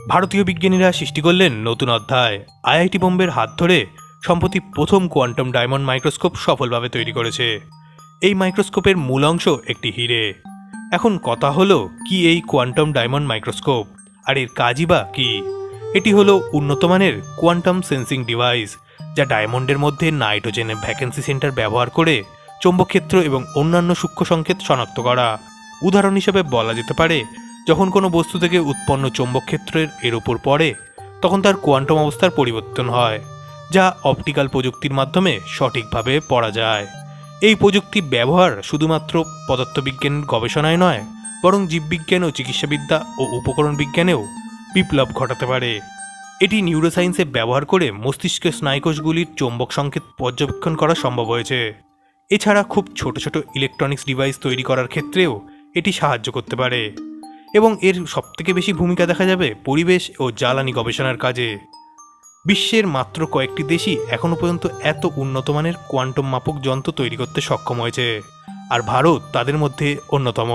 ভারতীয় বিজ্ঞানীরা সৃষ্টি করলেন নতুন অধ্যায়। আইআইটি বোম্বের হাত ধরে সম্প্রতি প্রথম কোয়ান্টাম ডায়মন্ড মাইক্রোস্কোপ সফলভাবে তৈরি করেছে। এই মাইক্রোস্কোপের মূল অংশ একটি হিরে। এখন কথা হলো, কি এই কোয়ান্টাম ডায়মন্ড মাইক্রোস্কোপ, আর এর কাজই বা কি? এটি হলো উন্নত মানের কোয়ান্টাম সেন্সিং ডিভাইস, যা ডায়মন্ডের মধ্যে নাইট্রোজেনের ভ্যাকেন্সি সেন্টার ব্যবহার করে চৌম্বকক্ষেত্র এবং অন্যান্য সূক্ষ্ম সংকেত শনাক্ত করা। উদাহরণ হিসেবে বলা যেতে পারে, যখন কোনো বস্তু থেকে উৎপন্ন চৌম্বকক্ষেত্রের এর উপর পড়ে, তখন তার কোয়ান্টাম অবস্থার পরিবর্তন হয়, যা অপটিক্যাল প্রযুক্তির মাধ্যমে সঠিকভাবে পড়া যায়। এই প্রযুক্তি ব্যবহার শুধুমাত্র পদার্থবিজ্ঞানের গবেষণায় নয়, বরং জীববিজ্ঞান ও চিকিৎসাবিদ্যা ও উপকরণ বিজ্ঞানেও বিপ্লব ঘটাতে পারে। এটি নিউরোসায়েন্সে ব্যবহার করে মস্তিষ্কের স্নায়ুকোষগুলির চৌম্বক সংকেত পর্যবেক্ষণ করা সম্ভব হয়েছে। এছাড়া খুব ছোট ছোট ইলেকট্রনিক্স ডিভাইস তৈরি করার ক্ষেত্রেও এটি সাহায্য করতে পারে, এবং এর সবথেকে বেশি ভূমিকা দেখা যাবে পরিবেশ ও জ্বালানি গবেষণার কাজে। বিশ্বের মাত্র কয়েকটি দেশই এখনও পর্যন্ত এত উন্নত মানের কোয়ান্টাম মাপক যন্ত্র তৈরি করতে সক্ষম হয়েছে, আর ভারত তাদের মধ্যে অন্যতম।